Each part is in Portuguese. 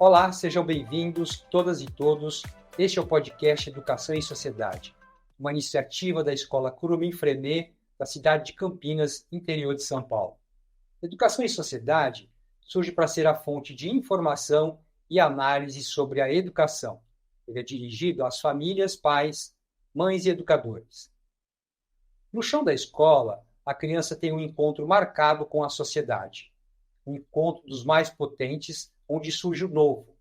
Olá, sejam bem-vindos todas e todos. Este é o podcast Educação em Sociedade, uma iniciativa da Escola Curumim Freinet, da cidade de Campinas, interior de São Paulo. Educação em Sociedade surge para ser a fonte de informação e análise sobre a educação. Ele é dirigido às famílias, pais, mães e educadores. No chão da escola, a criança tem um encontro marcado com a sociedade. Um encontro dos mais potentes, onde surge o novo,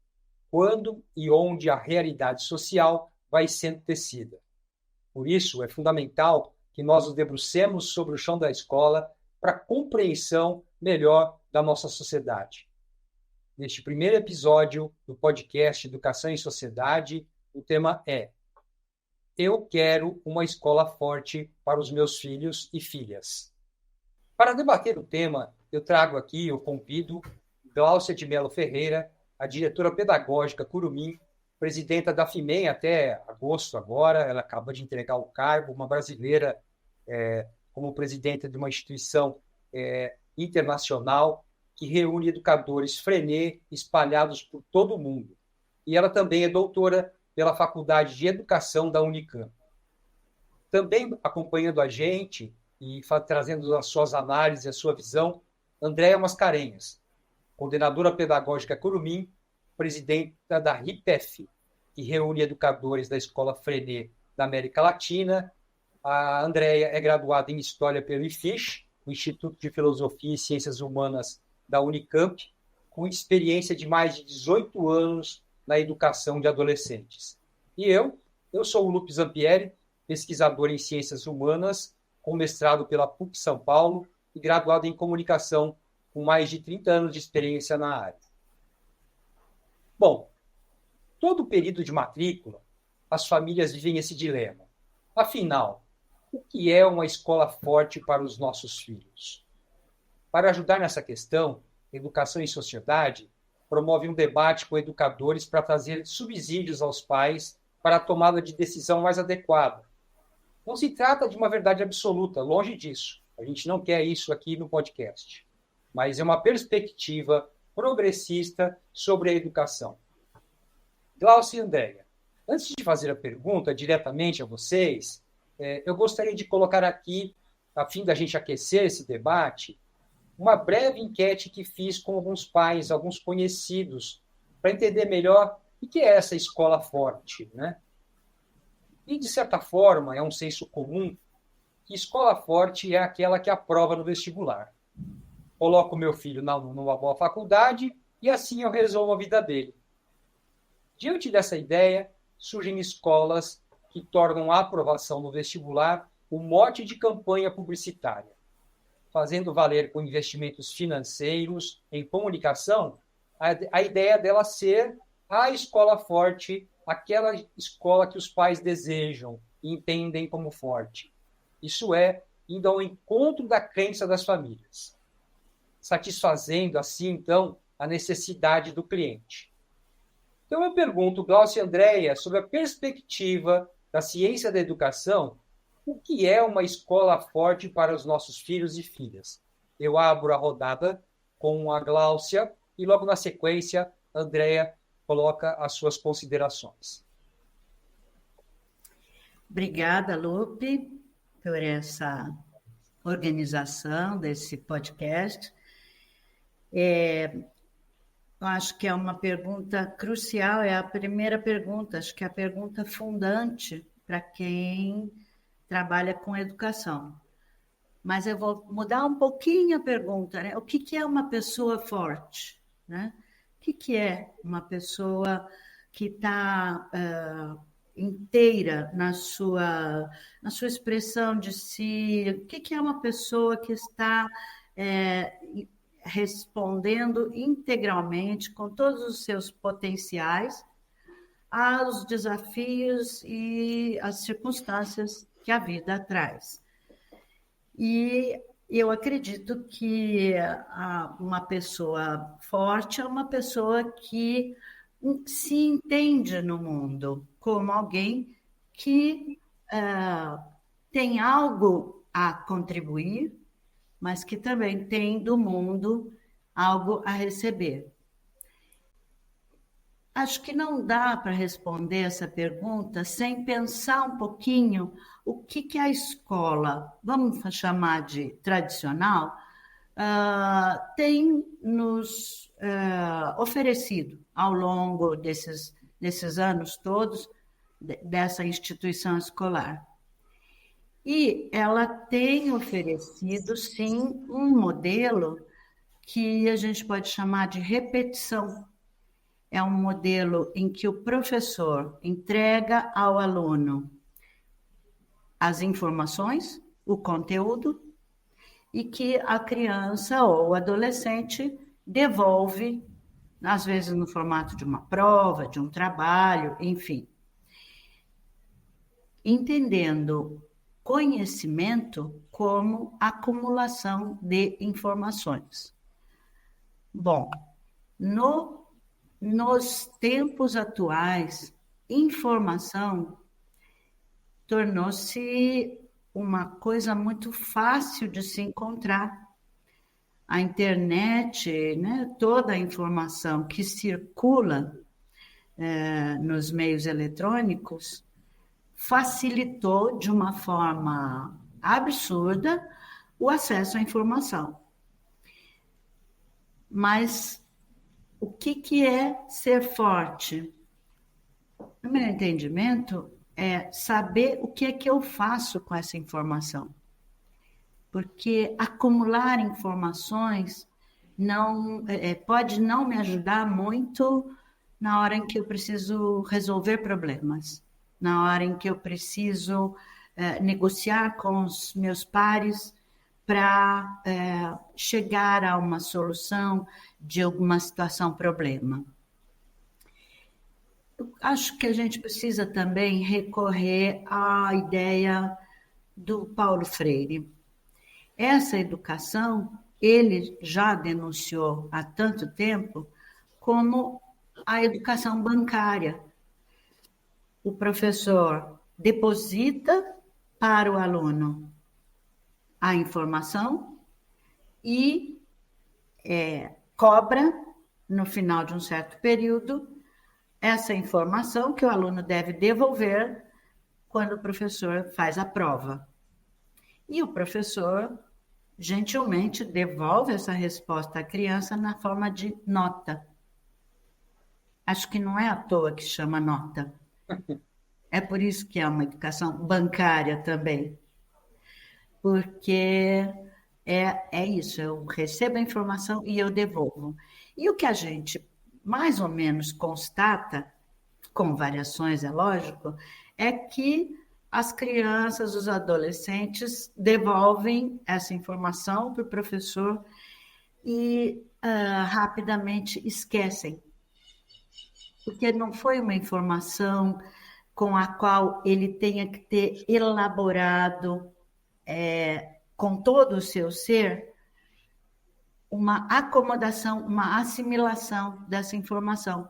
quando e onde a realidade social vai sendo tecida. Por isso, é fundamental que nós nos debrucemos sobre o chão da escola para a compreensão melhor da nossa sociedade. Neste primeiro episódio do podcast Educação em Sociedade, o tema é: Eu quero uma escola forte para os meus filhos e filhas. Para debater o tema, eu convido Gláucia de Mello Ferreira, a diretora pedagógica Curumim, presidenta da FIMEM até agosto agora, ela acaba de entregar o cargo, uma brasileira como presidenta de uma instituição internacional que reúne educadores Freinet espalhados por todo o mundo. E ela também é doutora pela Faculdade de Educação da Unicamp. Também acompanhando a gente e trazendo as suas análises, a sua visão, Andréia Mascarenhas, coordenadora pedagógica Curumim, presidenta da RIPEF, que reúne educadores da Escola Freinet da América Latina. A Andréia é graduada em História pelo IFISH, o Instituto de Filosofia e Ciências Humanas da Unicamp, com experiência de mais de 18 anos na educação de adolescentes. E eu sou o Lupe Zampieri, pesquisador em Ciências Humanas, com mestrado pela PUC São Paulo e graduado em Comunicação, com mais de 30 anos de experiência na área. Bom, todo o período de matrícula, as famílias vivem esse dilema. Afinal, o que é uma escola forte para os nossos filhos? Para ajudar nessa questão, Educação em Sociedade promove um debate com educadores para trazer subsídios aos pais para a tomada de decisão mais adequada. Não se trata de uma verdade absoluta, longe disso. A gente não quer isso aqui no podcast. Mas é uma perspectiva progressista sobre a educação. Gláucia e Andréia, antes de fazer a pergunta diretamente a vocês, eu gostaria de colocar aqui, a fim da gente aquecer esse debate, uma breve enquete que fiz com alguns pais, alguns conhecidos, para entender melhor o que é essa escola forte, né? E, de certa forma, é um senso comum que escola forte é aquela que aprova no vestibular. Coloco meu filho numa boa faculdade e assim eu resolvo a vida dele. Diante dessa ideia, surgem escolas que tornam a aprovação no vestibular o mote de campanha publicitária, fazendo valer com investimentos financeiros em comunicação a ideia dela ser a escola forte, aquela escola que os pais desejam e entendem como forte. Isso é, indo ao encontro da crença das famílias, satisfazendo, assim, então, a necessidade do cliente. Então, eu pergunto, Gláucia e Andréia, sobre a perspectiva da ciência da educação, o que é uma escola forte para os nossos filhos e filhas? Eu abro a rodada com a Gláucia e, logo na sequência, a Andréia coloca as suas considerações. Obrigada, Lupe, por essa organização desse podcast. Eu acho que é uma pergunta crucial, é a primeira pergunta, acho que é a pergunta fundante para quem trabalha com educação. Mas eu vou mudar um pouquinho a pergunta, né? O que é uma pessoa forte, né? O que é uma pessoa que está inteira na sua expressão de si? O que é uma pessoa que está respondendo integralmente, com todos os seus potenciais, aos desafios e às circunstâncias que a vida traz? E eu acredito que uma pessoa forte é uma pessoa que se entende no mundo como alguém que tem algo a contribuir, mas que também tem do mundo algo a receber. acho que não dá para responder essa pergunta sem pensar um pouquinho o que a escola, vamos chamar de tradicional, tem nos oferecido ao longo desses anos todos dessa instituição escolar. E ela tem oferecido, sim, um modelo que a gente pode chamar de repetição. É um modelo em que o professor entrega ao aluno as informações, o conteúdo, e que a criança ou o adolescente devolve, às vezes no formato de uma prova, de um trabalho, enfim. Entendendo conhecimento como acumulação de informações. Bom, nos tempos atuais, informação tornou-se uma coisa muito fácil de se encontrar. A internet, né, toda a informação que circula nos meios eletrônicos facilitou de uma forma absurda o acesso à informação. Mas o que é ser forte? No meu entendimento, é saber o que é que eu faço com essa informação. Porque acumular informações pode não me ajudar muito na hora em que eu preciso resolver problemas, na hora em que eu preciso negociar com os meus pares para chegar a uma solução de alguma situação, problema. Eu acho que a gente precisa também recorrer à ideia do Paulo Freire. Essa educação, ele já denunciou há tanto tempo como a educação bancária. O professor deposita para o aluno a informação e cobra, no final de um certo período, essa informação que o aluno deve devolver quando o professor faz a prova. E o professor, gentilmente, devolve essa resposta à criança na forma de nota. Acho que não é à toa que chama nota. É por isso que é uma educação bancária também. Porque é isso, eu recebo a informação e eu devolvo. E o que a gente mais ou menos constata, com variações, é lógico, é que as crianças, os adolescentes devolvem essa informação para o professor e rapidamente esquecem. Porque não foi uma informação com a qual ele tenha que ter elaborado com todo o seu ser uma acomodação, uma assimilação dessa informação.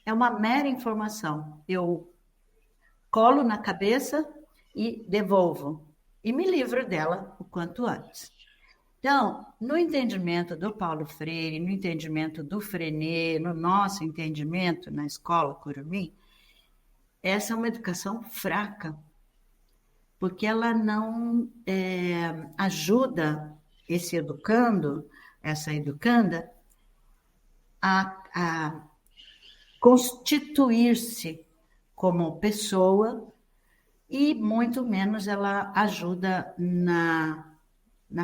É uma mera informação. Eu colo na cabeça e devolvo. E me livro dela o quanto antes. Então, no entendimento do Paulo Freire, no entendimento do Freinet, no nosso entendimento na escola Curumim, essa é uma educação fraca, porque ela não ajuda esse educando, essa educanda, a constituir-se como pessoa e muito menos ela ajuda na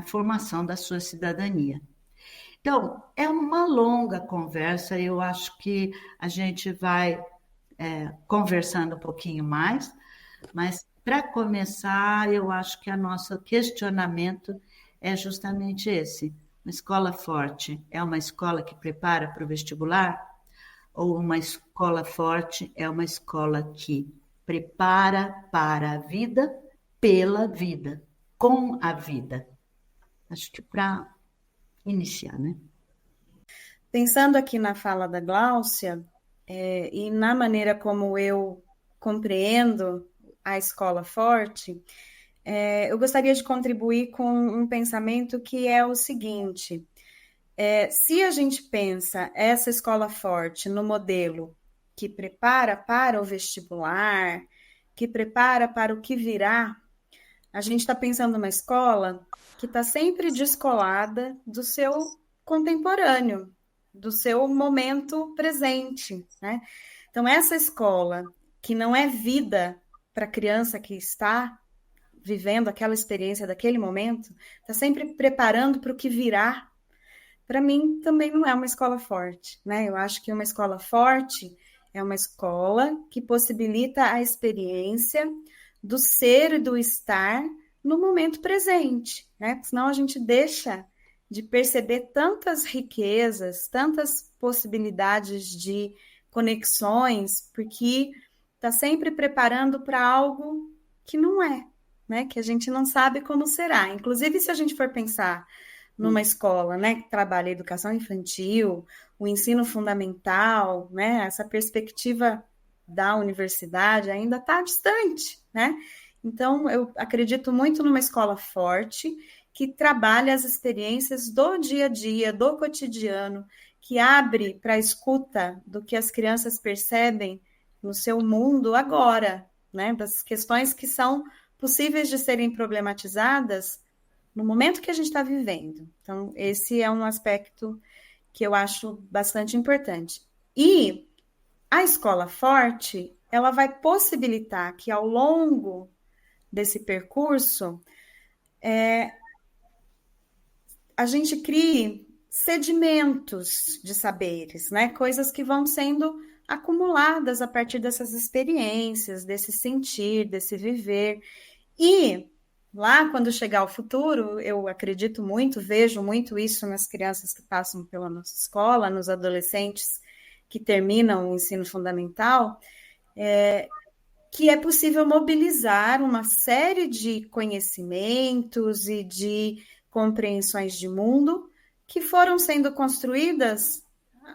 formação da sua cidadania. Então, é uma longa conversa, eu acho que a gente vai conversando um pouquinho mais, mas para começar, eu acho que o nosso questionamento é justamente esse. Uma escola forte é uma escola que prepara para o vestibular? Ou uma escola forte é uma escola que prepara para a vida, pela vida, com a vida? Acho que para iniciar, né? Pensando aqui na fala da Gláucia, e na maneira como eu compreendo a escola forte, eu gostaria de contribuir com um pensamento que é o seguinte: se a gente pensa essa escola forte no modelo que prepara para o vestibular, que prepara para o que virá, a gente está pensando numa escola que está sempre descolada do seu contemporâneo, do seu momento presente, né? Então, essa escola que não é vida para a criança que está vivendo aquela experiência daquele momento, está sempre preparando para o que virá, para mim também não é uma escola forte, né? Eu acho que uma escola forte é uma escola que possibilita a experiência do ser e do estar no momento presente, né? Senão a gente deixa de perceber tantas riquezas, tantas possibilidades de conexões, porque está sempre preparando para algo que não é, né? Que a gente não sabe como será. Inclusive, se a gente for pensar numa escola, né, que trabalha a educação infantil, o ensino fundamental, né, essa perspectiva da universidade ainda está distante, né? Então, eu acredito muito numa escola forte, que trabalha as experiências do dia a dia, do cotidiano, que abre para a escuta do que as crianças percebem no seu mundo agora, né? Das questões que são possíveis de serem problematizadas no momento que a gente está vivendo. Então, esse é um aspecto que eu acho bastante importante. E a escola forte, ela vai possibilitar que ao longo desse percurso, a gente crie sedimentos de saberes, né? Coisas que vão sendo acumuladas a partir dessas experiências, desse sentir, desse viver. E lá, quando chegar o futuro, eu acredito muito, vejo muito isso nas crianças que passam pela nossa escola, nos adolescentes que terminam o ensino fundamental, que é possível mobilizar uma série de conhecimentos e de compreensões de mundo que foram sendo construídas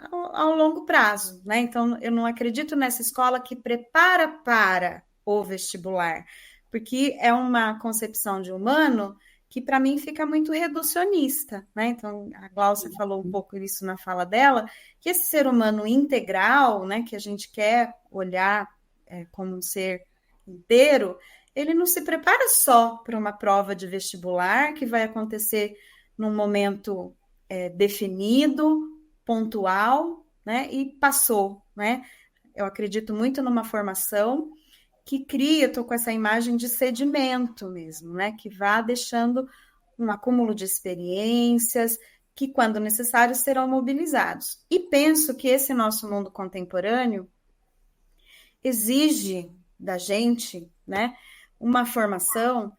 ao longo prazo, né? Então, eu não acredito nessa escola que prepara para o vestibular, porque é uma concepção de humano que, para mim, fica muito reducionista, né? Então, a Gláucia falou um pouco isso na fala dela, que esse ser humano integral, né, que a gente quer olhar como um ser inteiro, ele não se prepara só para uma prova de vestibular que vai acontecer num momento definido, pontual, né? E passou, né? Eu acredito muito numa formação que cria, estou com essa imagem de sedimento mesmo, né? Que vá deixando um acúmulo de experiências que, quando necessário, serão mobilizados. E penso que esse nosso mundo contemporâneo exige da gente, né, uma formação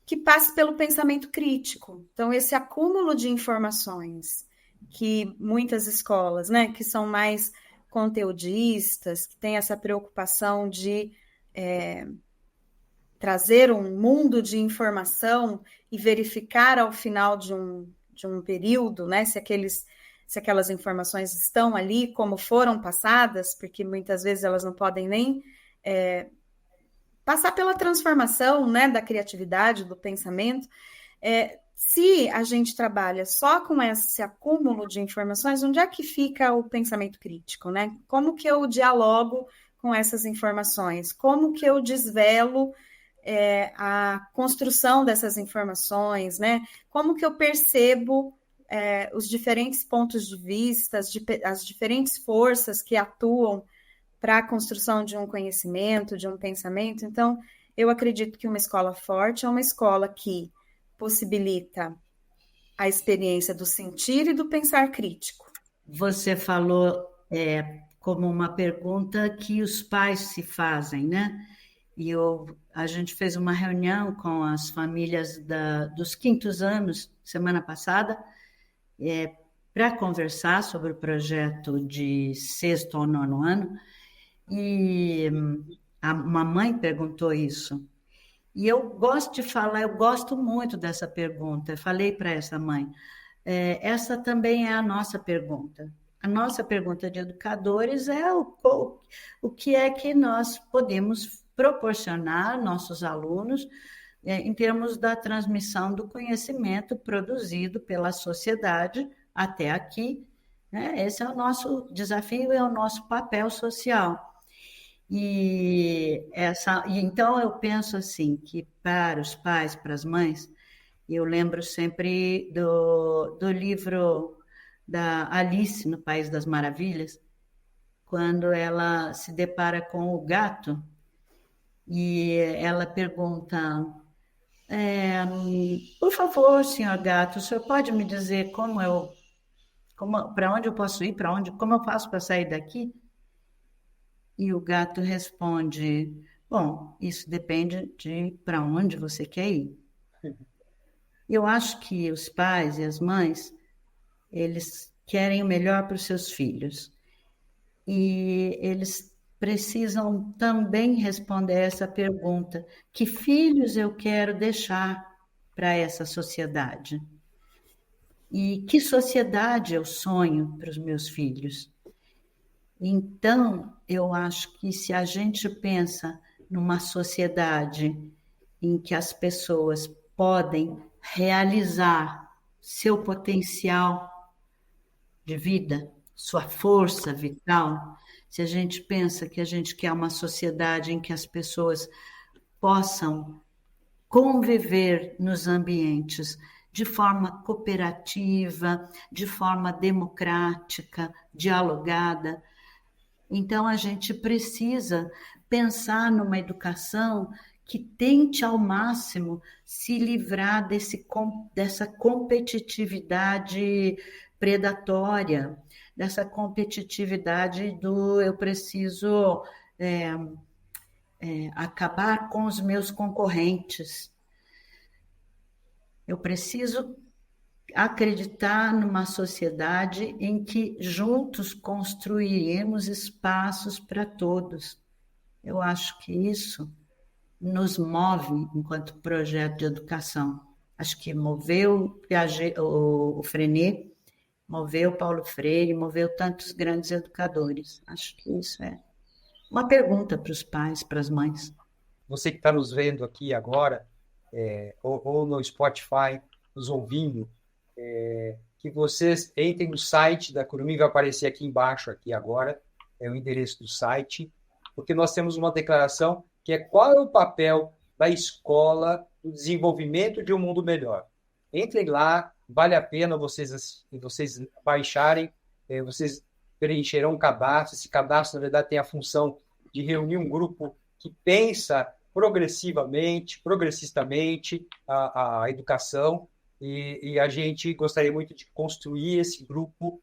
que passe pelo pensamento crítico. Então, esse acúmulo de informações que muitas escolas, né, que são mais conteudistas, que têm essa preocupação de trazer um mundo de informação e verificar ao final de um período, né, se aquelas informações estão ali como foram passadas, porque muitas vezes elas não podem nem passar pela transformação, né, da criatividade, do pensamento. Se a gente trabalha só com esse acúmulo de informações, onde é que fica o pensamento crítico, né? Como que eu dialogo com essas informações? Como que eu desvelo a construção dessas informações, né? Como que eu percebo os diferentes pontos de vista, as diferentes forças que atuam para a construção de um conhecimento, de um pensamento? Então, eu acredito que uma escola forte é uma escola que possibilita a experiência do sentir e do pensar crítico. Você falou como uma pergunta que os pais se fazem, né? E a gente fez uma reunião com as famílias dos quintos anos, semana passada, para conversar sobre o projeto de sexto ou nono ano, e a mamãe perguntou isso. E eu gosto de falar, eu gosto muito dessa pergunta. Eu falei para essa mãe, essa também é a nossa pergunta. A nossa pergunta de educadores é o que é que nós podemos proporcionar aos nossos alunos em termos da transmissão do conhecimento produzido pela sociedade até aqui, né? Esse é o nosso desafio, é o nosso papel social. E então eu penso assim, que para os pais, para as mães, eu lembro sempre do livro da Alice no País das Maravilhas, quando ela se depara com o gato e ela pergunta: por favor, senhor gato, o senhor pode me dizer para onde eu posso ir, como eu faço para sair daqui? E o gato responde: bom, isso depende de para onde você quer ir. Eu acho que os pais e as mães, eles querem o melhor para os seus filhos. E eles precisam também responder essa pergunta: que filhos eu quero deixar para essa sociedade? E que sociedade eu sonho para os meus filhos? Então, eu acho que se a gente pensa numa sociedade em que as pessoas podem realizar seu potencial de vida, sua força vital, se a gente pensa que a gente quer uma sociedade em que as pessoas possam conviver nos ambientes de forma cooperativa, de forma democrática, dialogada, então a gente precisa pensar numa educação que tente ao máximo se livrar dessa competitividade predatória, dessa competitividade do eu preciso acabar com os meus concorrentes. Eu preciso acreditar numa sociedade em que juntos construiremos espaços para todos. Eu acho que isso nos move enquanto projeto de educação. Acho que moveu o Freinet, moveu Paulo Freire, moveu tantos grandes educadores. Acho que isso é uma pergunta para os pais, para as mães. Você que está nos vendo aqui agora, ou no Spotify, nos ouvindo, que vocês entrem no site da Curumim, vai aparecer aqui embaixo, aqui agora, é o endereço do site, porque nós temos uma declaração que é qual é o papel da escola no desenvolvimento de um mundo melhor. Entrem lá, vale a pena vocês baixarem, vocês preencherão um cadastro. Esse cadastro, na verdade, tem a função de reunir um grupo que pensa progressistamente a educação, e a gente gostaria muito de construir esse grupo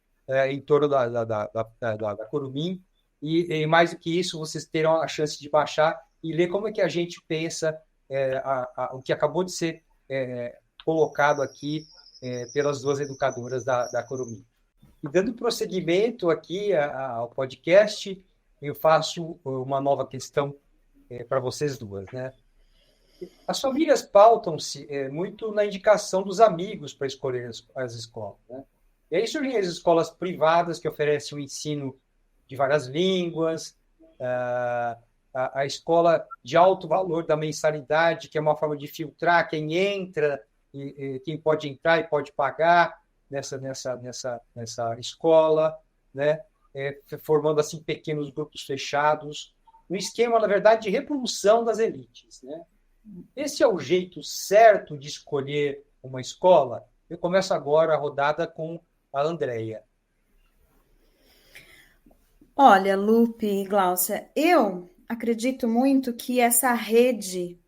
em torno da Curumim, e mais do que isso, vocês terão a chance de baixar e ler como é que a gente pensa o que acabou de ser colocado aqui pelas duas educadoras da Curumim. E dando prosseguimento aqui ao podcast, eu faço uma nova questão para vocês duas, né? As famílias pautam-se muito na indicação dos amigos para escolher as escolas, né? E aí surgem as escolas privadas que oferecem o ensino de várias línguas, a escola de alto valor da mensalidade, que é uma forma de filtrar quem entra, e quem pode entrar e pode pagar nessa escola, né? Formando assim pequenos grupos fechados, um esquema, na verdade, de reprodução das elites, né? Esse é o jeito certo de escolher uma escola? Eu começo agora a rodada com a Andréia. Olha, Lupe e Gláucia, eu acredito muito que essa rede,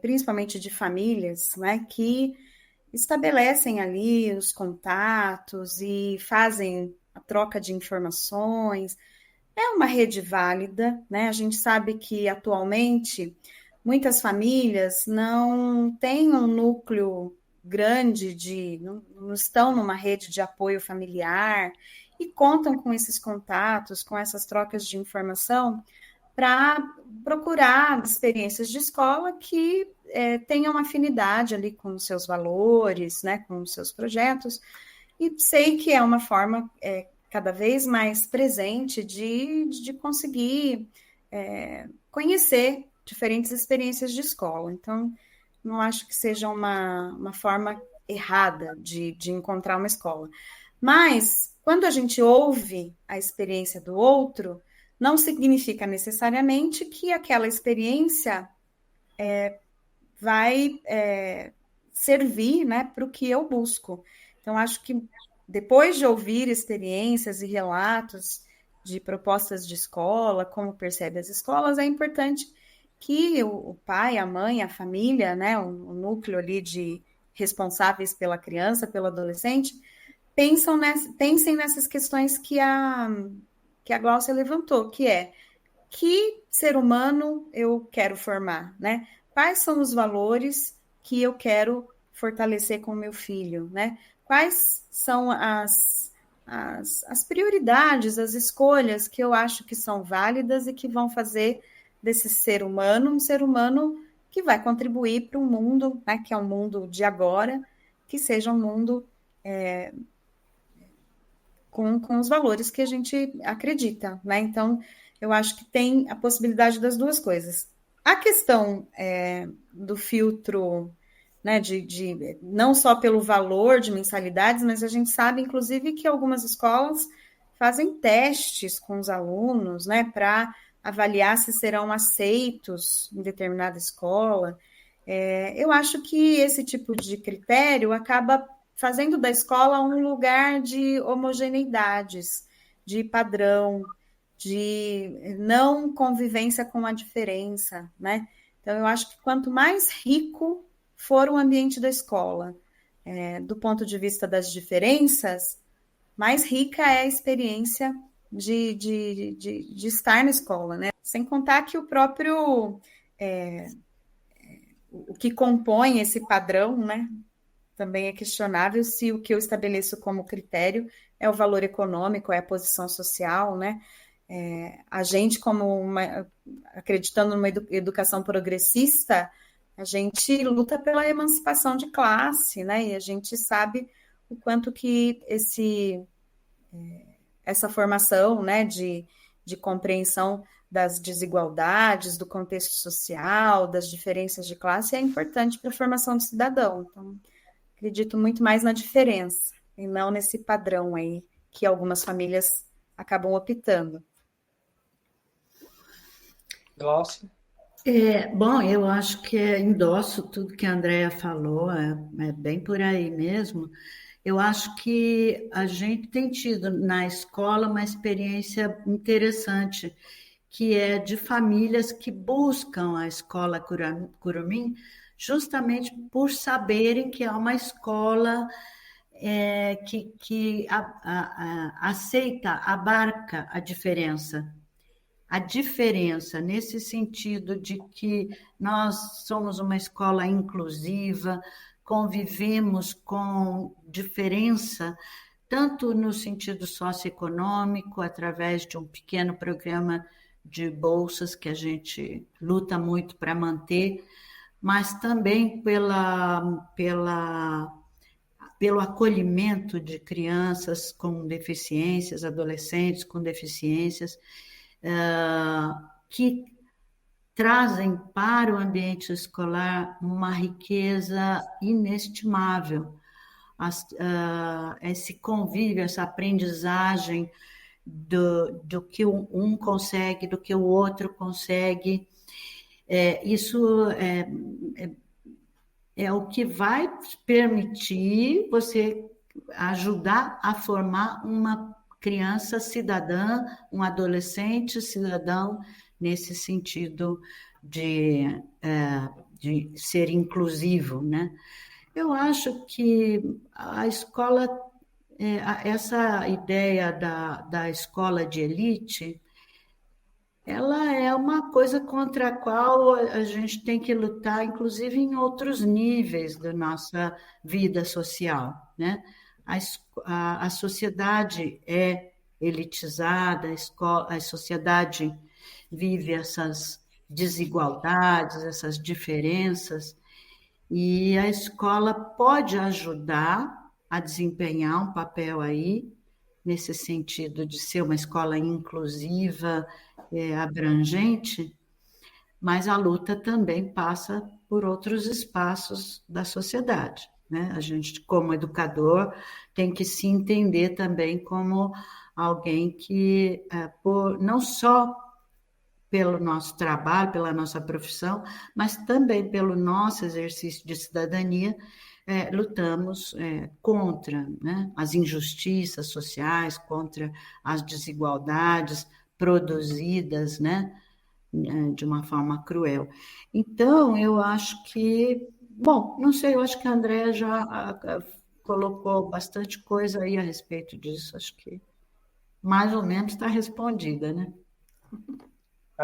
principalmente de famílias, né, que estabelecem ali os contatos e fazem a troca de informações, é uma rede válida, né? A gente sabe que atualmente muitas famílias não têm um núcleo grande não estão numa rede de apoio familiar e contam com esses contatos, com essas trocas de informação para procurar experiências de escola que tenham afinidade ali com os seus valores, né, com os seus projetos, e sei que é uma forma cada vez mais presente de conseguir conhecer diferentes experiências de escola. Então, não acho que seja uma forma errada de encontrar uma escola. Mas, quando a gente ouve a experiência do outro, não significa necessariamente que aquela experiência vai servir, né, para o que eu busco. Então, acho que depois de ouvir experiências e relatos de propostas de escola, como percebe as escolas, é importante que o pai, a mãe, a família, né, o núcleo ali de responsáveis pela criança, pelo adolescente, pensem nessas questões que a Glaucia levantou, que ser humano eu quero formar, né? Quais são os valores que eu quero fortalecer com o meu filho, né? Quais são as prioridades, as escolhas que eu acho que são válidas e que vão fazer desse ser humano um ser humano que vai contribuir para o mundo, né, que é um mundo de agora, que seja um mundo com os valores que a gente acredita, né? Então, eu acho que tem a possibilidade das duas coisas. A questão do filtro, né, de não só pelo valor de mensalidades, mas a gente sabe, inclusive, que algumas escolas fazem testes com os alunos, né, para avaliar se serão aceitos em determinada escola. Eu acho que esse tipo de critério acaba fazendo da escola um lugar de homogeneidades, de padrão, de não convivência com a diferença, né? Então, eu acho que quanto mais rico for o ambiente da escola, do ponto de vista das diferenças, mais rica é a experiência de estar na escola, né? Sem contar que o próprio o que compõe esse padrão, né? Também é questionável se o que eu estabeleço como critério é o valor econômico, é a posição social, né? A gente, acreditando numa educação progressista, a gente luta pela emancipação de classe, né? E a gente sabe o quanto que essa formação, né, de compreensão das desigualdades, do contexto social, das diferenças de classe é importante para a formação do cidadão. Então, acredito muito mais na diferença e não nesse padrão aí que algumas famílias acabam optando. Glaucia? Bom, eu acho que endosso tudo que a Andrea falou, é bem por aí mesmo. Eu acho que a gente tem tido na escola uma experiência interessante, que é de famílias que buscam a escola Curumim justamente por saberem que é uma escola que aceita, abarca a diferença. A diferença nesse sentido de que nós somos uma escola inclusiva, convivemos com diferença, tanto no sentido socioeconômico, através de um pequeno programa de bolsas que a gente luta muito para manter, mas também pelo acolhimento de crianças com deficiências, adolescentes com deficiências, que trazem para o ambiente escolar uma riqueza inestimável. Esse convívio, essa aprendizagem do que um consegue, do que o outro consegue, isso é o que vai permitir você ajudar a formar uma criança cidadã, um adolescente cidadão, nesse sentido de ser inclusivo, né? Eu acho que a escola, essa ideia da escola de elite, ela é uma coisa contra a qual a gente tem que lutar, inclusive em outros níveis da nossa vida social, né? A sociedade é elitizada, a sociedade vive essas desigualdades, essas diferenças, e a escola pode ajudar a desempenhar um papel aí, nesse sentido de ser uma escola inclusiva, abrangente, mas a luta também passa por outros espaços da sociedade. né? A gente, como educador, tem que se entender também como alguém que, não só pelo nosso trabalho, pela nossa profissão, mas também pelo nosso exercício de cidadania, lutamos contra, né, as injustiças sociais, contra as desigualdades produzidas, né, de uma forma cruel. Então, eu acho que, bom, não sei, eu acho que a Andrea já colocou bastante coisa aí a respeito disso, acho que mais ou menos está respondida, né?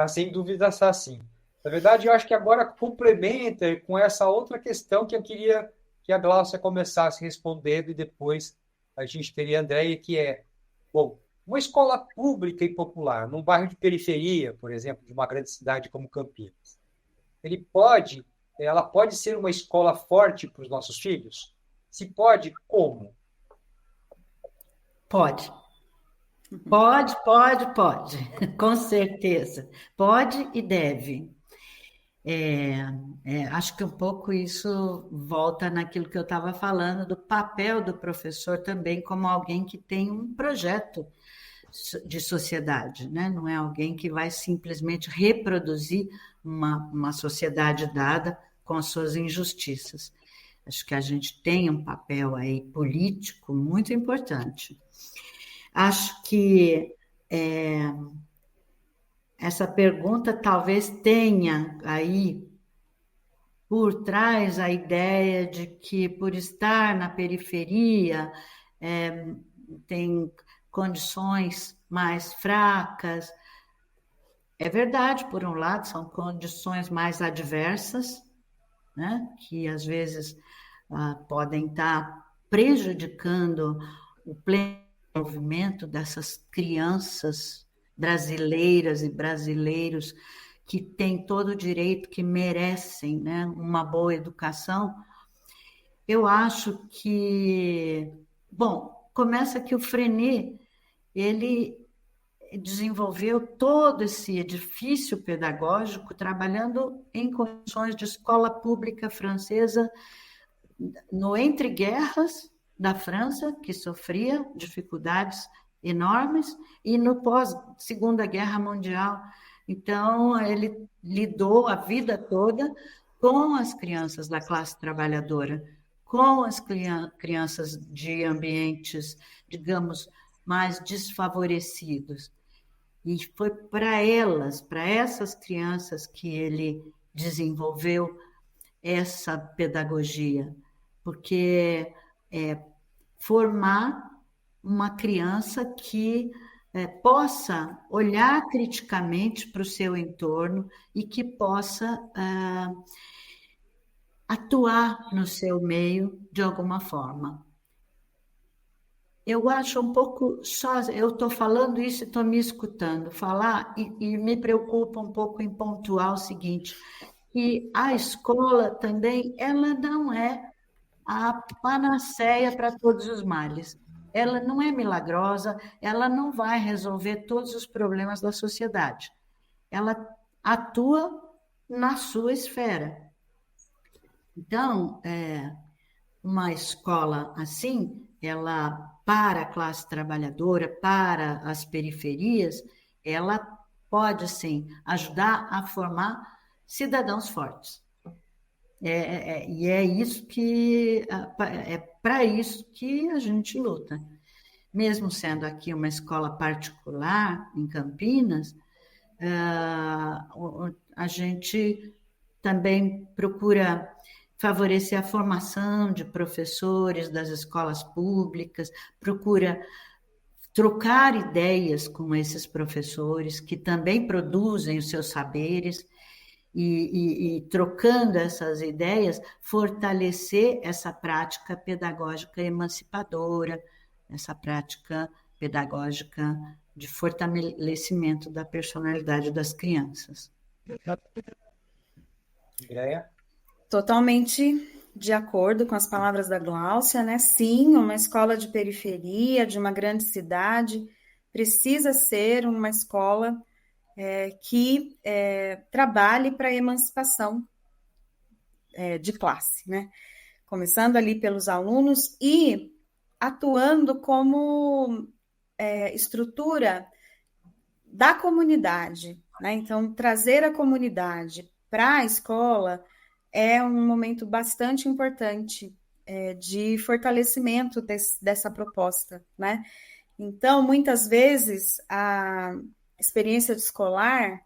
Sem dúvida está sim. Na verdade, eu acho que agora complementa com essa outra questão que eu queria que a Gláucia começasse respondendo e depois a gente teria a Andréia, que é, bom, uma escola pública e popular, num bairro de periferia, por exemplo, de uma grande cidade como Campinas, ela pode ser uma escola forte para os nossos filhos? Se pode, como? Pode. Pode, com certeza. Pode e deve. Acho que um pouco isso volta naquilo que eu estava falando, do papel do professor também como alguém que tem um projeto de sociedade, né? Não é alguém que vai simplesmente reproduzir uma sociedade dada com as suas injustiças. Acho que a gente tem um papel aí político muito importante. Acho que essa pergunta talvez tenha aí por trás a ideia de que, por estar na periferia, tem condições mais fracas. É verdade, por um lado, são condições mais adversas, né, que às vezes podem estar prejudicando o pleno movimento dessas crianças brasileiras e brasileiros que têm todo o direito, que merecem, né, uma boa educação. Eu acho que, bom, começa que o Freinet, ele desenvolveu todo esse edifício pedagógico trabalhando em condições de escola pública francesa no entre-guerras da França, que sofria dificuldades enormes, e no pós-Segunda Guerra Mundial. Então, ele lidou a vida toda com as crianças da classe trabalhadora, com as crianças de ambientes, digamos, mais desfavorecidos. E foi para elas, para essas crianças, que ele desenvolveu essa pedagogia, porque formar uma criança que possa olhar criticamente para o seu entorno e que possa atuar no seu meio de alguma forma. Eu acho um pouco só, eu estou falando isso e estou me escutando falar e me preocupa um pouco em pontuar o seguinte, que a escola também, ela não é a panaceia para todos os males. Ela não é milagrosa, ela não vai resolver todos os problemas da sociedade. Ela atua na sua esfera. Então, uma escola assim, ela, para a classe trabalhadora, para as periferias, ela pode, sim, ajudar a formar cidadãos fortes. E é isso que é para isso que a gente luta. Mesmo sendo aqui uma escola particular em Campinas, a gente também procura favorecer a formação de professores das escolas públicas, procura trocar ideias com esses professores que também produzem os seus saberes e trocando essas ideias, fortalecer essa prática pedagógica emancipadora, essa prática pedagógica de fortalecimento da personalidade das crianças. Andréia? Totalmente de acordo com as palavras da Gláucia, né? Sim, uma escola de periferia, de uma grande cidade, precisa ser uma escola que trabalhe para a emancipação de classe, né? começando ali pelos alunos e atuando como estrutura da comunidade, né? Então, trazer a comunidade para a escola é um momento bastante importante de fortalecimento dessa proposta, né? Então, muitas vezes, a experiência escolar,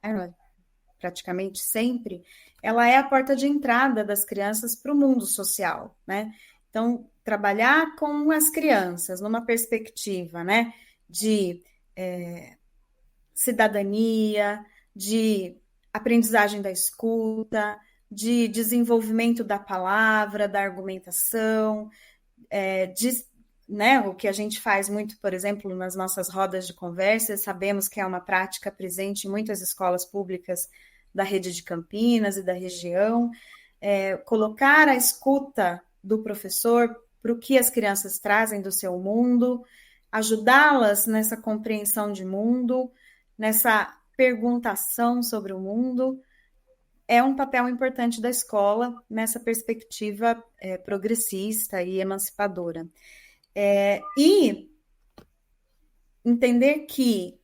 praticamente sempre, ela é a porta de entrada das crianças para o mundo social, né? Então, trabalhar com as crianças numa perspectiva, né, de cidadania, de aprendizagem da escuta, de desenvolvimento da palavra, da argumentação, né, o que a gente faz muito, por exemplo, nas nossas rodas de conversa, sabemos que é uma prática presente em muitas escolas públicas da rede de Campinas e da região, colocar a escuta do professor para o que as crianças trazem do seu mundo, ajudá-las nessa compreensão de mundo, nessa perguntação sobre o mundo, é um papel importante da escola nessa perspectiva progressista e emancipadora. E entender que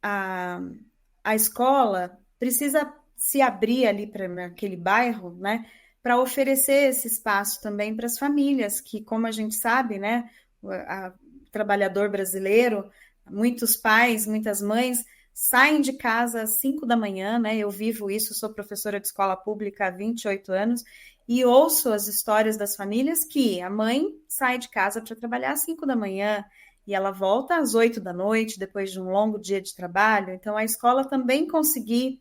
a escola precisa se abrir ali para aquele bairro, né, para oferecer esse espaço também para as famílias, que, como a gente sabe, né, o trabalhador brasileiro, muitos pais, muitas mães saem de casa às 5 da manhã, né? Eu vivo isso, sou professora de escola pública há 28 anos e ouço as histórias das famílias que a mãe sai de casa para trabalhar às 5 da manhã e ela volta às 8 da noite, depois de um longo dia de trabalho. Então, a escola também conseguir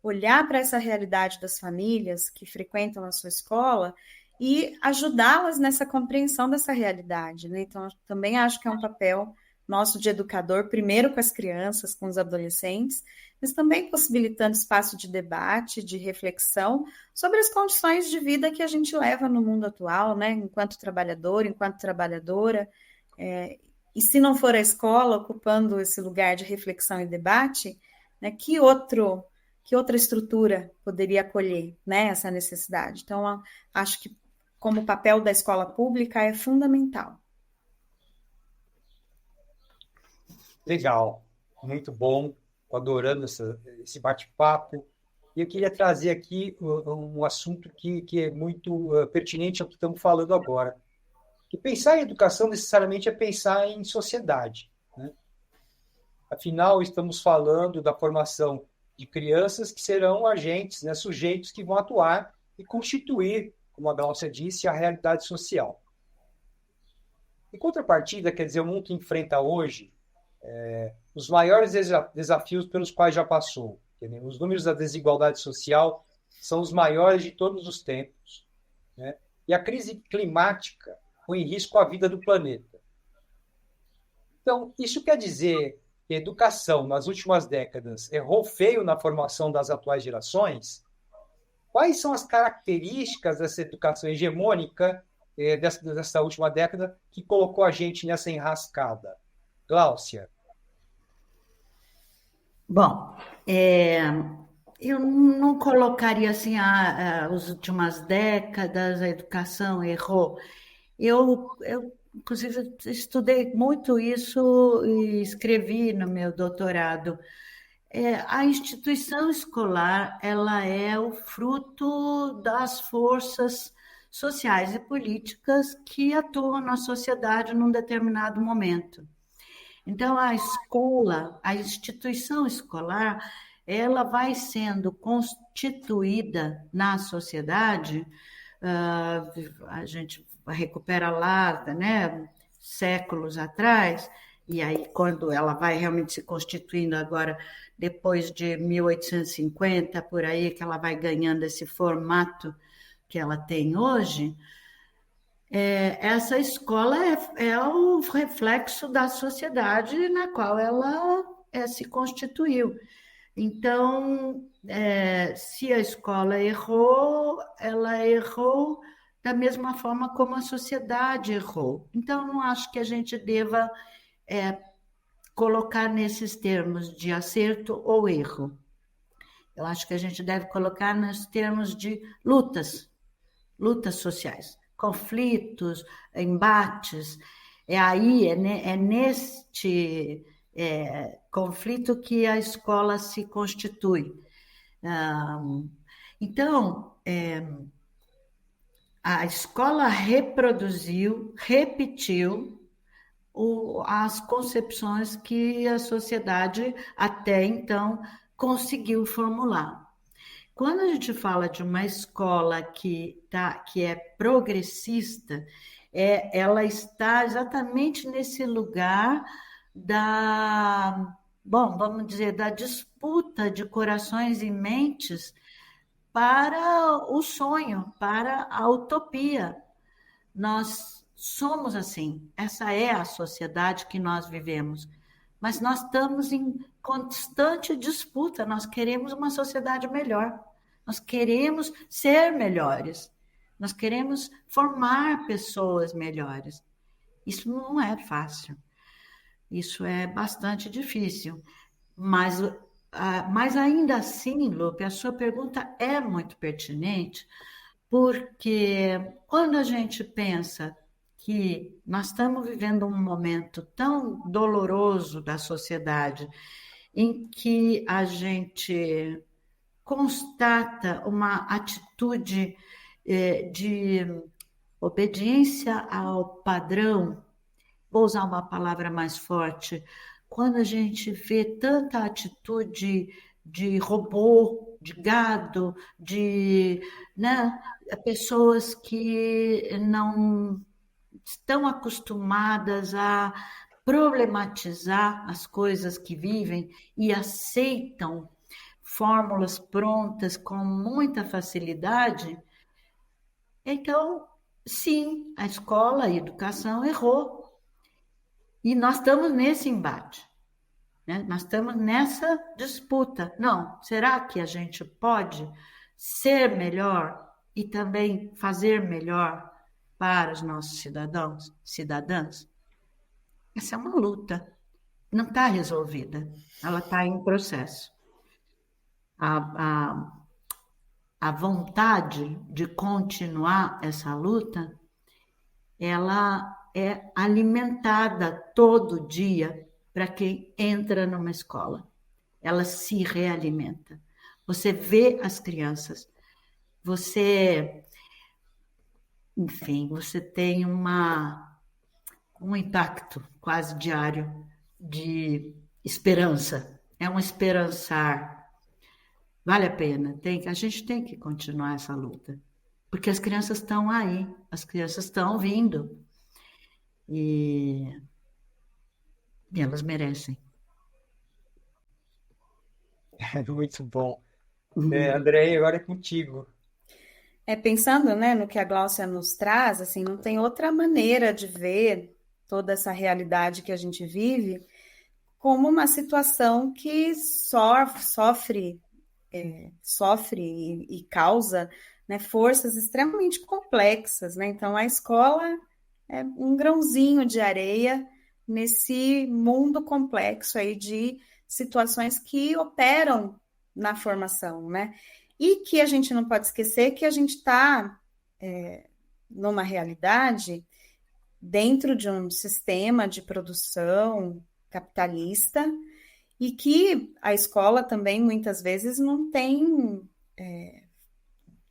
olhar para essa realidade das famílias que frequentam a sua escola e ajudá-las nessa compreensão dessa realidade, né? Então, também acho que é um papel nosso de educador, primeiro com as crianças, com os adolescentes, mas também possibilitando espaço de debate, de reflexão sobre as condições de vida que a gente leva no mundo atual, né? Enquanto trabalhador, enquanto trabalhadora. E se não for a escola ocupando esse lugar de reflexão e debate, né, que outra estrutura poderia acolher, né, essa necessidade? Então, acho que como papel da escola pública é fundamental. Legal, muito bom, adorando esse bate-papo. E eu queria trazer aqui um assunto que é muito pertinente ao que estamos falando agora. Que pensar em educação necessariamente é pensar em sociedade, né? Afinal, estamos falando da formação de crianças que serão agentes, né, sujeitos que vão atuar e constituir, como a Gláucia disse, a realidade social. Em contrapartida, quer dizer, o mundo que enfrenta hoje os maiores desafios pelos quais já passou. Os números da desigualdade social são os maiores de todos os tempos, né? E a crise climática põe em risco a vida do planeta. Então, isso quer dizer que a educação, nas últimas décadas, errou feio na formação das atuais gerações? Quais são as características dessa educação hegemônica dessa última década que colocou a gente nessa enrascada? Gláucia. Bom, eu não colocaria assim as últimas décadas, a educação errou. Eu, inclusive, estudei muito isso e escrevi no meu doutorado. A instituição escolar, ela é o fruto das forças sociais e políticas que atuam na sociedade num determinado momento. Então, a escola, a instituição escolar, ela vai sendo constituída na sociedade, a gente recupera lá, né, séculos atrás, e aí quando ela vai realmente se constituindo agora, depois de 1850, por aí, que ela vai ganhando esse formato que ela tem hoje, essa escola é o reflexo da sociedade na qual ela se constituiu. Então, se a escola errou, ela errou da mesma forma como a sociedade errou. Então, não acho que a gente deva colocar nesses termos de acerto ou erro. Eu acho que a gente deve colocar nos termos de lutas sociais. conflitos, embates. É neste conflito que a escola se constitui. Então, a escola repetiu as concepções que a sociedade até então conseguiu formular. Quando a gente fala de uma escola que é progressista, ela está exatamente nesse lugar vamos dizer, da disputa de corações e mentes para o sonho, para a utopia. Nós somos assim, essa é a sociedade que nós vivemos, mas nós estamos em constante disputa, nós queremos uma sociedade melhor, nós queremos ser melhores, nós queremos formar pessoas melhores. Isso não é fácil, isso é bastante difícil, mas ainda assim, Lupe, a sua pergunta é muito pertinente, porque quando a gente pensa que nós estamos vivendo um momento tão doloroso da sociedade, em que a gente constata uma atitude de obediência ao padrão, vou usar uma palavra mais forte, quando a gente vê tanta atitude de robô, de gado, né, pessoas que não estão acostumadas a problematizar as coisas que vivem e aceitam fórmulas prontas com muita facilidade, então, sim, a escola, a educação errou. E nós estamos nesse embate, né? Nós estamos nessa disputa. Não, será que a gente pode ser melhor e também fazer melhor para os nossos cidadãs? Essa é uma luta, não está resolvida, ela está em processo. A vontade de continuar essa luta, ela é alimentada todo dia para quem entra numa escola. Ela se realimenta. Você vê as crianças, enfim, você tem um impacto quase diário de esperança. É um esperançar. Vale a pena. A gente tem que continuar essa luta. Porque as crianças estão aí, as crianças estão vindo. E elas merecem. Muito bom. André, agora é contigo. Pensando, né, no que a Gláucia nos traz, assim, não tem outra maneira de ver toda essa realidade que a gente vive como uma situação que sofre e causa, né, forças extremamente complexas, né? Então, a escola é um grãozinho de areia nesse mundo complexo aí de situações que operam na formação, né? E que a gente não pode esquecer que a gente está numa realidade dentro de um sistema de produção capitalista e que a escola também muitas vezes não tem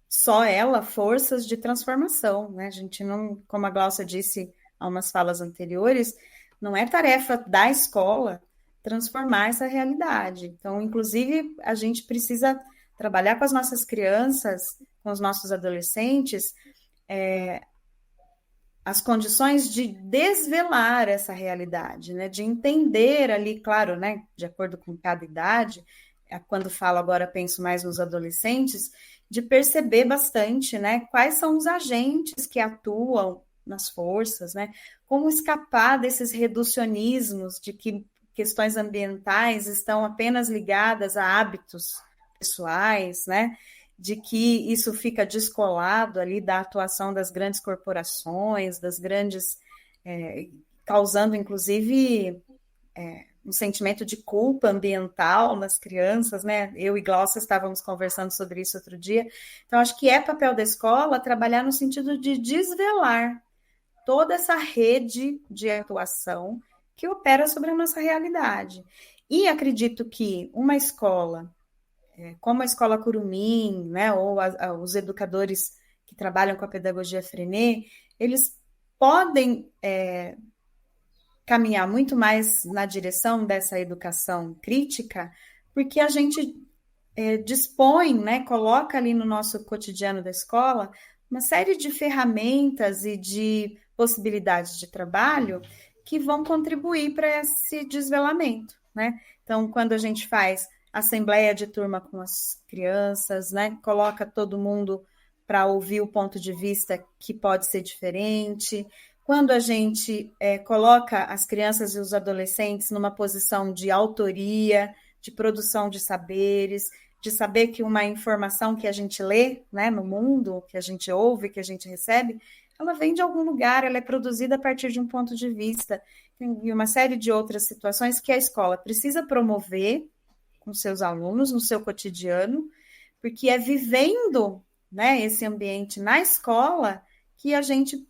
só ela forças de transformação, né? A gente não, como a Gláucia disse há umas falas anteriores, não é tarefa da escola transformar essa realidade. Então, inclusive, a gente precisa trabalhar com as nossas crianças, com os nossos adolescentes, as condições de desvelar essa realidade, né? De entender ali, claro, né? De acordo com cada idade, quando falo agora, penso mais nos adolescentes, de perceber bastante, né? Quais são os agentes que atuam nas forças, né? Como escapar desses reducionismos de que questões ambientais estão apenas ligadas a hábitos pessoais, né? De que isso fica descolado ali da atuação das grandes corporações, das grandes, causando inclusive um sentimento de culpa ambiental nas crianças, né? Eu e Glaucia estávamos conversando sobre isso outro dia. Então, acho que é papel da escola trabalhar no sentido de desvelar toda essa rede de atuação que opera sobre a nossa realidade. E acredito que uma escola, como a Escola Curumim, né, ou os educadores que trabalham com a pedagogia Freinet, eles podem caminhar muito mais na direção dessa educação crítica, porque a gente dispõe, né, coloca ali no nosso cotidiano da escola uma série de ferramentas e de possibilidades de trabalho que vão contribuir para esse desvelamento, né? Então, quando a gente faz assembleia de turma com as crianças, né, coloca todo mundo para ouvir o ponto de vista que pode ser diferente. Quando a gente coloca as crianças e os adolescentes numa posição de autoria, de produção de saberes, de saber que uma informação que a gente lê, né, no mundo, que a gente ouve, que a gente recebe, ela vem de algum lugar, ela é produzida a partir de um ponto de vista, e uma série de outras situações que a escola precisa promover com seus alunos, no seu cotidiano, porque é vivendo, né, esse ambiente na escola que a gente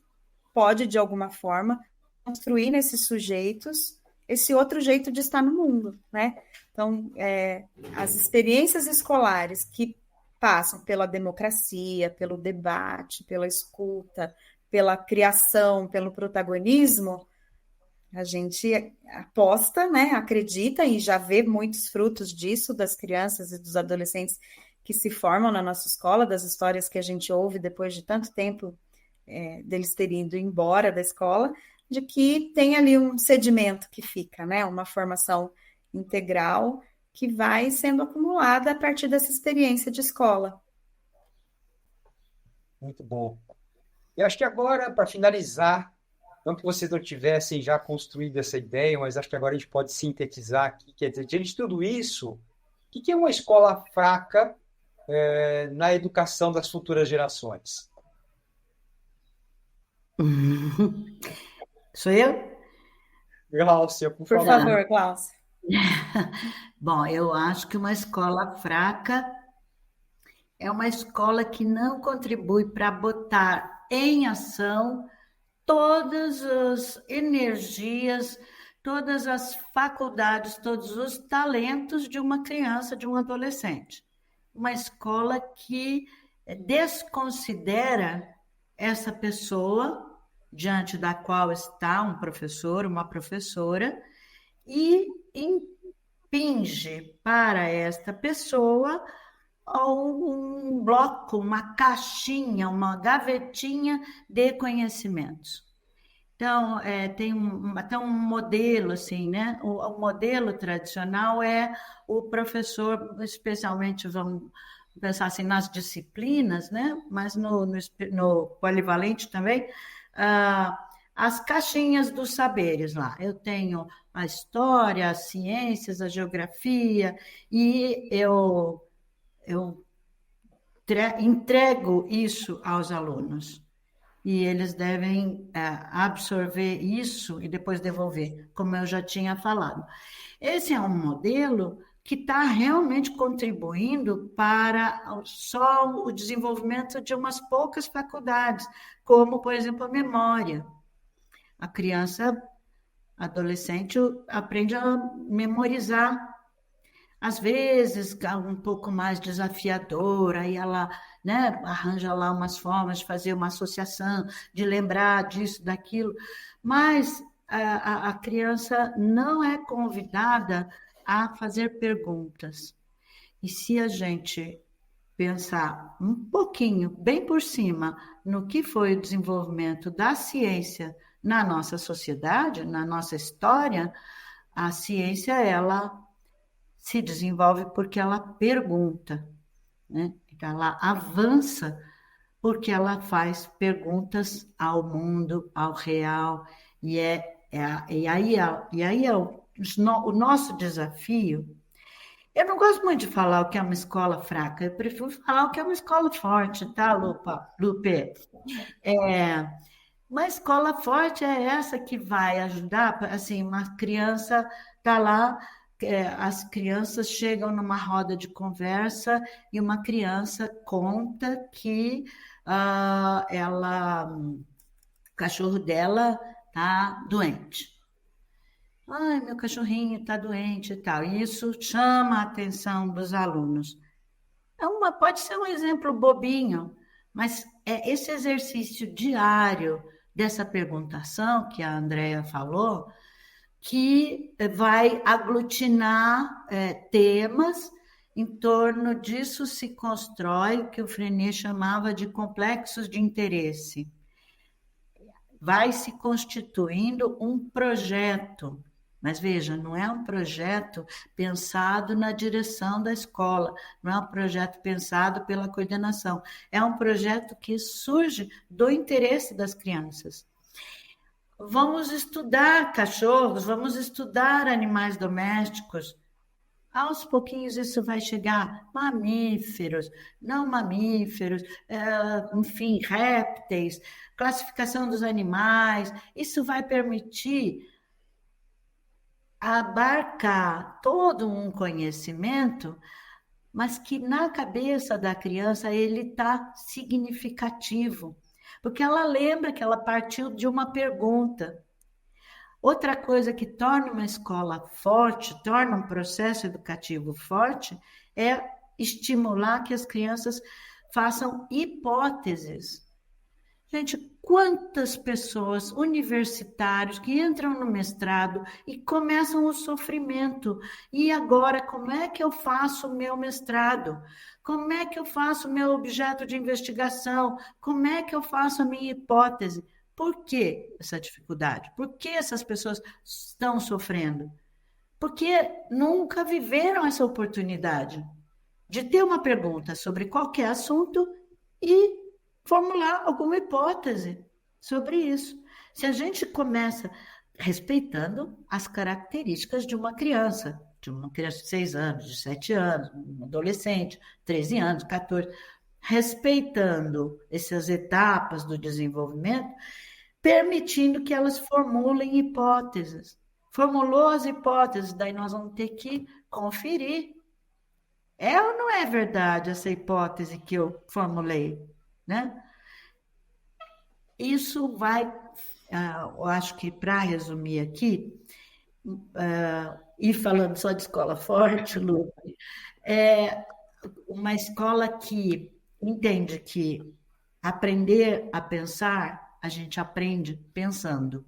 pode, de alguma forma, construir nesses sujeitos esse outro jeito de estar no mundo, né? Então, as experiências escolares que passam pela democracia, pelo debate, pela escuta, pela criação, pelo protagonismo, a gente aposta, né, acredita e já vê muitos frutos disso das crianças e dos adolescentes que se formam na nossa escola, das histórias que a gente ouve depois de tanto tempo deles terem ido embora da escola, de que tem ali um sedimento que fica, né, uma formação integral que vai sendo acumulada a partir dessa experiência de escola. Muito bom. Eu acho que agora, para finalizar, não que vocês não tivessem já construído essa ideia, mas acho que agora a gente pode sintetizar aqui, quer dizer, diante de tudo isso, o que é uma escola fraca na educação das futuras gerações? Sou eu? Glaucia, por Por favor. favor, Glaucia. Bom, eu acho que uma escola fraca é uma escola que não contribui para botar em ação todas as energias, todas as faculdades, todos os talentos de uma criança, de um adolescente. Uma escola que desconsidera essa pessoa diante da qual está um professor, uma professora, e impinge para esta pessoa um bloco, uma caixinha, uma gavetinha de conhecimentos. Então, tem até um modelo, assim, né? O modelo tradicional é o professor, especialmente, vamos pensar assim, nas disciplinas, né? Mas no polivalente também, as caixinhas dos saberes lá. Eu tenho a história, as ciências, a geografia, e eu entrego isso aos alunos. E eles devem absorver isso e depois devolver, como eu já tinha falado. Esse é um modelo que está realmente contribuindo para só o desenvolvimento de umas poucas faculdades, como, por exemplo, a memória. A criança, adolescente, aprende a memorizar. Às vezes, um pouco mais desafiadora, aí ela, né, arranja lá umas formas de fazer uma associação, de lembrar disso, daquilo, mas a criança não é convidada a fazer perguntas. E se a gente pensar um pouquinho, bem por cima, no que foi o desenvolvimento da ciência na nossa sociedade, na nossa história, a ciência, ela se desenvolve porque ela pergunta, né? Ela avança porque ela faz perguntas ao mundo, ao real, e aí o nosso desafio. Eu não gosto muito de falar o que é uma escola fraca, eu prefiro falar o que é uma escola forte, tá, Lupe? Uma escola forte é essa que vai ajudar, assim, uma criança está lá, as crianças chegam numa roda de conversa e uma criança conta que o cachorro dela está doente. Ai, meu cachorrinho está doente e tal. E isso chama a atenção dos alunos. Pode ser um exemplo bobinho, mas é esse exercício diário dessa perguntação que a Andrea falou, que vai aglutinar temas. Em torno disso se constrói o que o Freinet chamava de complexos de interesse. Vai se constituindo um projeto. Mas veja, não é um projeto pensado na direção da escola, não é um projeto pensado pela coordenação, é um projeto que surge do interesse das crianças. Vamos estudar cachorros, vamos estudar animais domésticos. Aos pouquinhos isso vai chegar, mamíferos, não mamíferos, enfim, répteis, classificação dos animais. Isso vai permitir abarcar todo um conhecimento, mas que na cabeça da criança ele está significativo, porque ela lembra que ela partiu de uma pergunta. Outra coisa que torna uma escola forte, torna um processo educativo forte, é estimular que as crianças façam hipóteses. Gente, quantas pessoas, universitários, que entram no mestrado e começam o sofrimento. E agora, como é que eu faço o meu mestrado? Como é que eu faço o meu objeto de investigação? Como é que eu faço a minha hipótese? Por que essa dificuldade? Por que essas pessoas estão sofrendo? Porque nunca viveram essa oportunidade de ter uma pergunta sobre qualquer assunto e formular alguma hipótese sobre isso. Se a gente começa respeitando as características de uma criança de 6 anos, de 7 anos, um adolescente, 13 anos, 14, respeitando essas etapas do desenvolvimento, permitindo que elas formulem hipóteses. Formulou as hipóteses, daí nós vamos ter que conferir. É ou não é verdade essa hipótese que eu formulei? Né? Isso vai, eu acho que para resumir aqui, e falando só de escola forte, Lu, é uma escola que entende que aprender a pensar, a gente aprende pensando.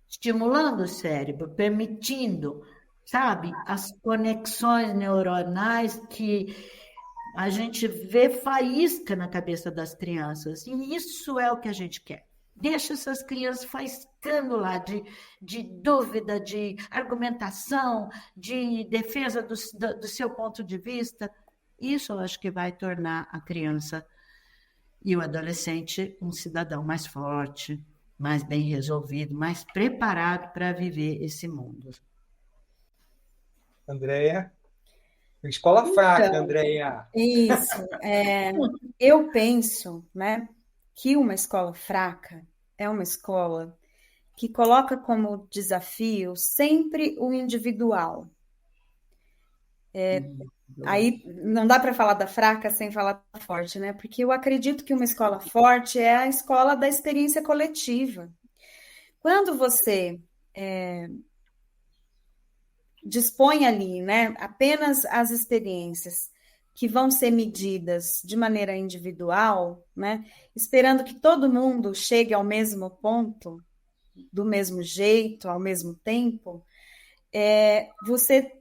Estimulando o cérebro, permitindo, sabe, as conexões neuronais que a gente vê faísca na cabeça das crianças. E isso é o que a gente quer. Deixa essas crianças faiscando lá de dúvida, de argumentação, de defesa do seu ponto de vista. Isso eu acho que vai tornar a criança e o adolescente um cidadão mais forte, mais bem resolvido, mais preparado para viver esse mundo. Andréia? Escola fraca, Andréia. Isso. Eu penso, né, que uma escola fraca é uma escola que coloca como desafio sempre o individual. Aí não dá para falar da fraca sem falar da forte, né? Porque eu acredito que uma escola forte é a escola da experiência coletiva. Quando você dispõe ali, né, apenas as experiências que vão ser medidas de maneira individual, né, esperando que todo mundo chegue ao mesmo ponto, do mesmo jeito, ao mesmo tempo, você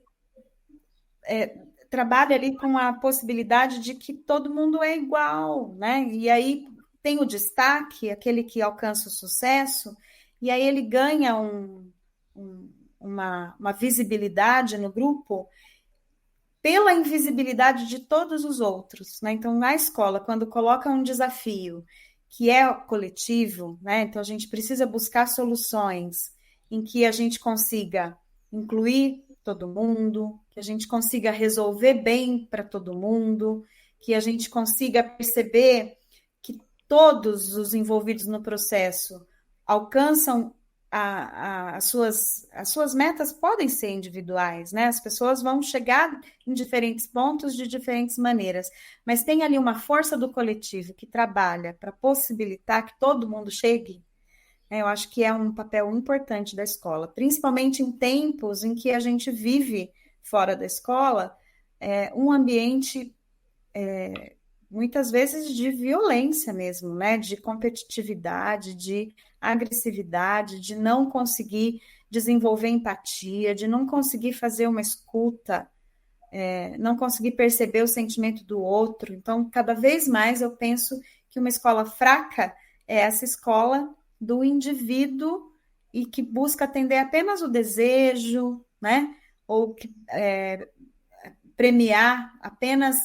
trabalha ali com a possibilidade de que todo mundo é igual, né? E aí tem o destaque, aquele que alcança o sucesso, e aí ele ganha uma visibilidade no grupo pela invisibilidade de todos os outros, né? Então, na escola, quando coloca um desafio que é coletivo, né? Então, a gente precisa buscar soluções em que a gente consiga incluir todo mundo, que a gente consiga resolver bem para todo mundo, que a gente consiga perceber que todos os envolvidos no processo alcançam as suas metas podem ser individuais, né? As pessoas vão chegar em diferentes pontos de diferentes maneiras, mas tem ali uma força do coletivo que trabalha para possibilitar que todo mundo chegue, né? Eu acho que é um papel importante da escola, principalmente em tempos em que a gente vive fora da escola, um ambiente muitas vezes de violência mesmo, né? De competitividade, de agressividade, de não conseguir desenvolver empatia, de não conseguir fazer uma escuta, não conseguir perceber o sentimento do outro. Então, cada vez mais eu penso que uma escola fraca é essa escola do indivíduo e que busca atender apenas o desejo, né? Ou que premiar apenas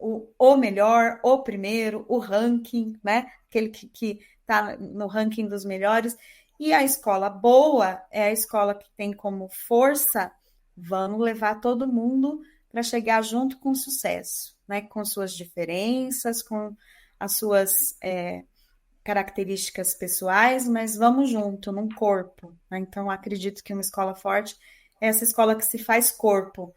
o melhor, o primeiro, o ranking, né? Aquele que está no ranking dos melhores. E a escola boa é a escola que tem como força, vamos levar todo mundo para chegar junto com sucesso, né? Com suas diferenças, com as suas características pessoais, mas vamos junto, num corpo, né? Então, acredito que uma escola forte é essa escola que se faz corpo.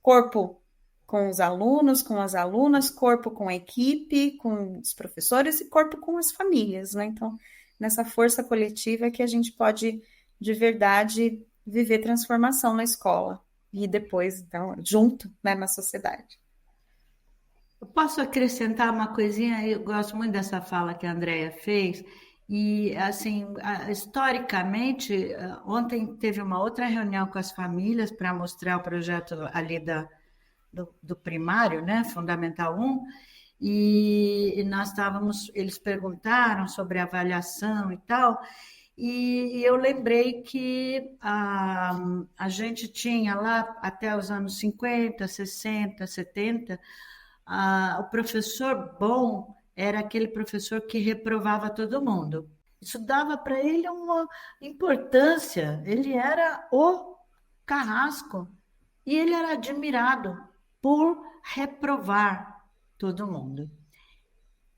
Corpo com os alunos, com as alunas, corpo com a equipe, com os professores e corpo com as famílias, né? Então, nessa força coletiva é que a gente pode, de verdade, viver transformação na escola e depois, então, junto, né, na sociedade. Eu posso acrescentar uma coisinha? Eu gosto muito dessa fala que a Andrea fez. E, assim, historicamente, ontem teve uma outra reunião com as famílias para mostrar o projeto ali do primário, né, Fundamental 1, e nós estávamos, eles perguntaram sobre avaliação e tal, e eu lembrei que a gente tinha lá, até os anos 50, 60, 70, o professor bom era aquele professor que reprovava todo mundo. Isso dava para ele uma importância, ele era o carrasco, e ele era admirado por reprovar todo mundo.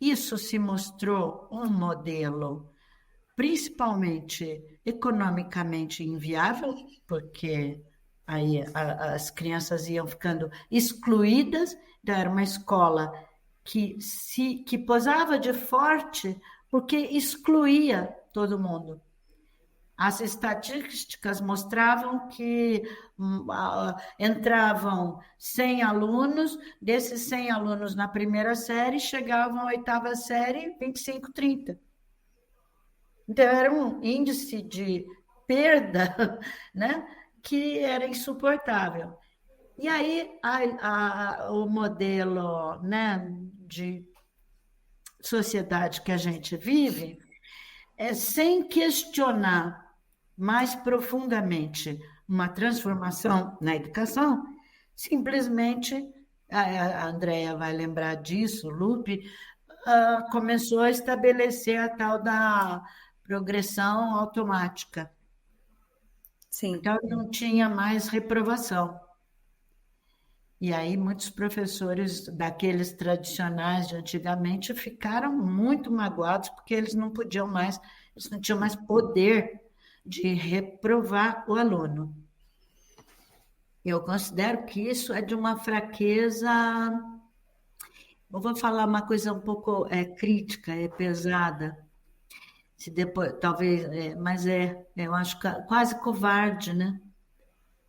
Isso se mostrou um modelo principalmente economicamente inviável, porque aí as crianças iam ficando excluídas. Então, era uma escola que posava de forte porque excluía todo mundo. As estatísticas mostravam que entravam 100 alunos, desses 100 alunos na primeira série, chegavam à oitava série 25, 30. Então, era um índice de perda, né, que era insuportável. E aí, o modelo, né, de sociedade que a gente vive é sem questionar mais profundamente uma transformação na educação, simplesmente, a Andrea vai lembrar disso, Lupe, começou a estabelecer a tal da progressão automática. Sim. Então, não tinha mais reprovação. E aí, muitos professores daqueles tradicionais de antigamente ficaram muito magoados, porque eles não tinham mais poder de reprovar o aluno. Eu considero que isso é de uma fraqueza. Eu vou falar uma coisa um pouco crítica, pesada. Se depois, talvez, mas eu acho quase covarde, né?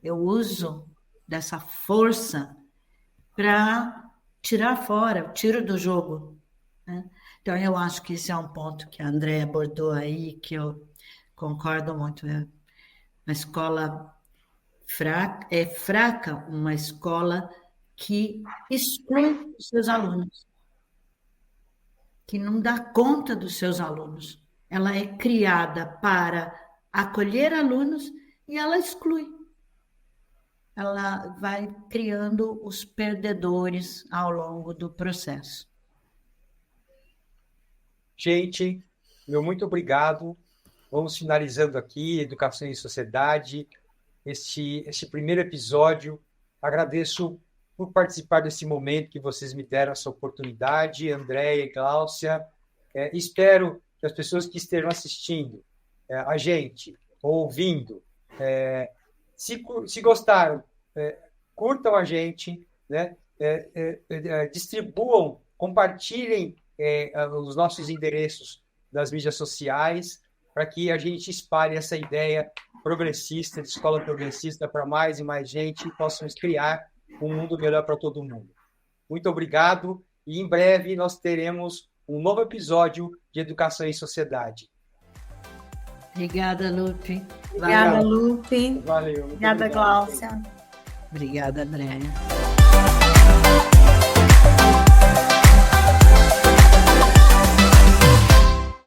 Eu uso dessa força para tirar fora, tiro do jogo, né? Então, eu acho que esse é um ponto que a Andrea abordou aí, que eu concordo muito. Uma escola fraca, uma escola que exclui os seus alunos, que não dá conta dos seus alunos. Ela é criada para acolher alunos e ela exclui. Ela vai criando os perdedores ao longo do processo. Gente, meu muito obrigado. Vamos finalizando aqui, Educação e Sociedade, este primeiro episódio. Agradeço por participar desse momento que vocês me deram essa oportunidade, Andréia e Gláucia. Espero que as pessoas que estejam assistindo a gente ouvindo. Se gostaram, curtam a gente, né? Distribuam, compartilhem os nossos endereços das mídias sociais, para que a gente espalhe essa ideia progressista, de escola progressista, para mais e mais gente, e possamos criar um mundo melhor para todo mundo. Muito obrigado, e em breve nós teremos um novo episódio de Educação em Sociedade. Obrigada, Lupe. Obrigada, Lupe. Valeu. Obrigada, Gláucia. Obrigada, Andréia.